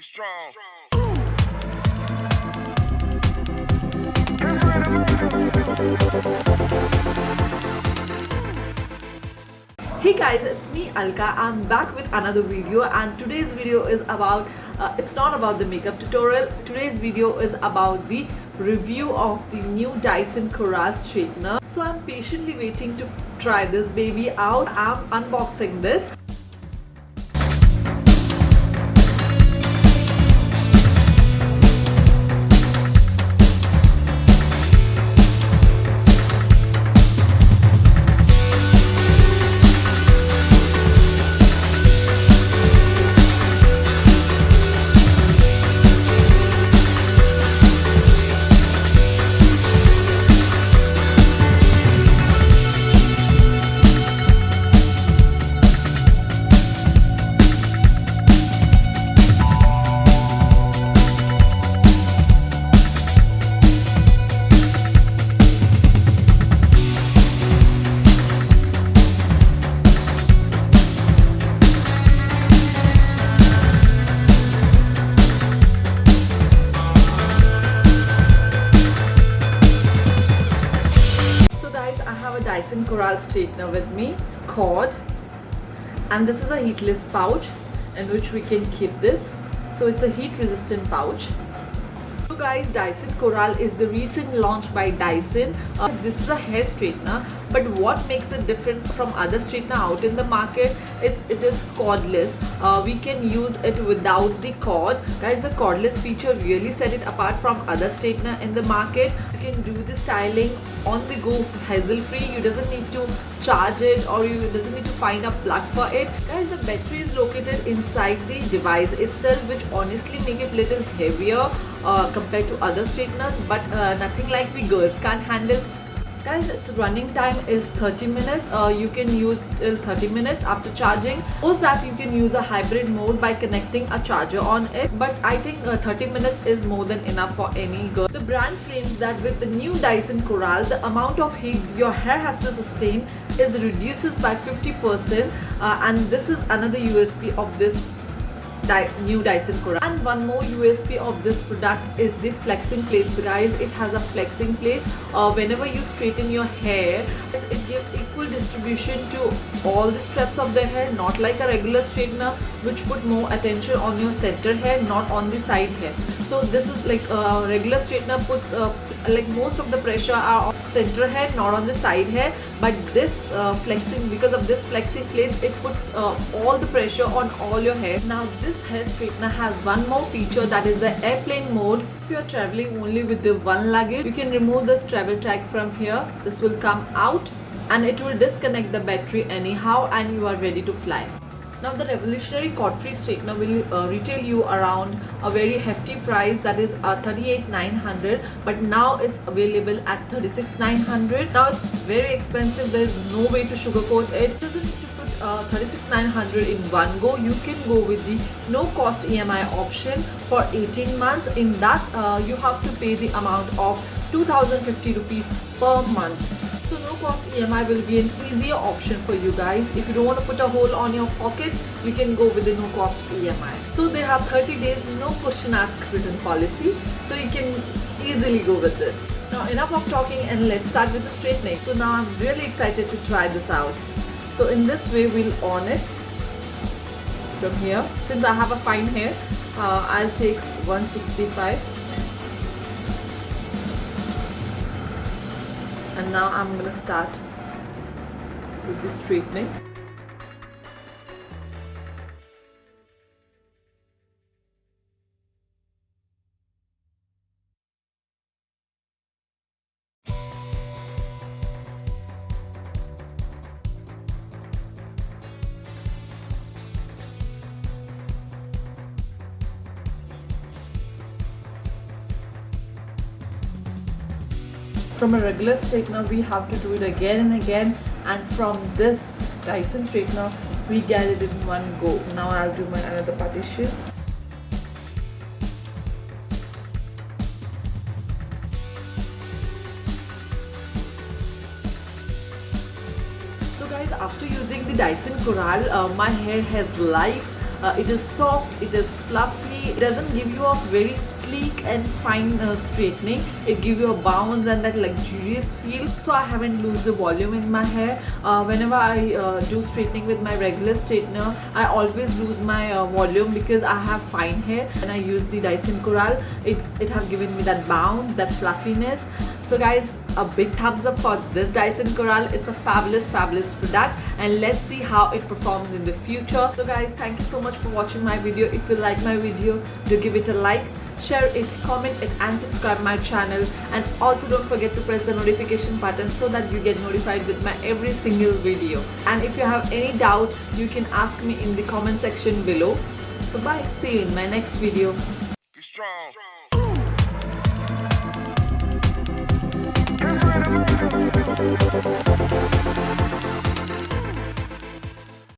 be strong. Hey guys, it's me Alka. I'm back with another video, and today's video is about it's not about the makeup tutorial. Today's video is about the review of the new Dyson Coral straightener. So I'm patiently waiting to try this baby out. I'm unboxing this. I have a Dyson Coral straightener with me, cord, and this is a heatless pouch in which we can keep this. So it's a heat resistant pouch. So guys, Dyson Coral is the recent launch by Dyson. This is a hair straightener, but what makes it different from other straightener out in the market, it is cordless. We can use it without the cord. Guys, the cordless feature really set it apart from other straightener in the market. You can do the styling on the go, hassle free. You doesn't need to charge it, or you doesn't need to find a plug for it. Guys, the battery is located inside the device itself, which honestly make it little heavier compared to other straighteners, but nothing like we girls can't handle. Guys, its running time is 30 minutes. You can use till 30 minutes after charging. Suppose that you can use a hybrid mode by connecting a charger on it, but I think 30 minutes is more than enough for any girl. The brand claims that with the new Dyson Coral, the amount of heat your hair has to sustain is reduces by 50%, and this is another USP of this new Dyson Coral. And one more USP of this product is the flexing plates. Guys, it has a flexing plate. Whenever you straighten your hair, it gives equal distribution to all the strands of the hair, not like a regular straightener which put more attention on your center hair, not on the side hair. So this is like a regular straightener puts like most of the pressure are on center hair, not on the side hair, but this flexing, because of this flexing plates, it puts all the pressure on all your hair. Now this hair straightener has one more feature, that is the airplane mode. If you are traveling only with the one luggage, you can remove this travel tag from here. This will come out and it will disconnect the battery anyhow, and you are ready to fly. Now the revolutionary cord-free straightener will retail you around a very hefty price, that is 38,900, but now it's available at 36,900. Now it's very expensive. There is no way to sugarcoat it. It doesn't need to put 36,900 in one go. You can go with the no cost EMI option for 18 months. In that you have to pay the amount of 2,050 rupees per month. So no cost EMI will be an easier option for you guys. If you don't want to put a hole on your pocket, you can go with the no cost EMI. So they have 30 days no question ask return policy, so you can easily go with this. Now enough of talking, and let's start with the straightening. So now I'm really excited to try this out. So in this way we'll on it from here. Since I have a fine hair, I'll take 165. And now I'm gonna start with the straightening. From a regular straightener we have to do it again and again, and from this Dyson straightener we get it in one go. Now I'll do my another partition. So guys, after using the Dyson Coral, my hair has life. It is soft, it is fluffy, doesn't give you a very sleek and fine straightening. It gives you a bounce and that luxurious feel. So I haven't lose the volume in my hair. Whenever I do straightening with my regular straightener, I always lose my volume because I have fine hair. When I use the Dyson Coral, it have given me that bounce, that fluffiness. So guys, a big thumbs up for this Dyson Coral. It's a fabulous product, and let's see how it performs in the future. So guys, thank you so much for watching my video. If you like my video, do give it a like, share it, comment it, and subscribe my channel. And also don't forget to press the notification button so that you get notified with my every single video. And if you have any doubt, you can ask me in the comment section below. So bye, see you in my next video. Be strong.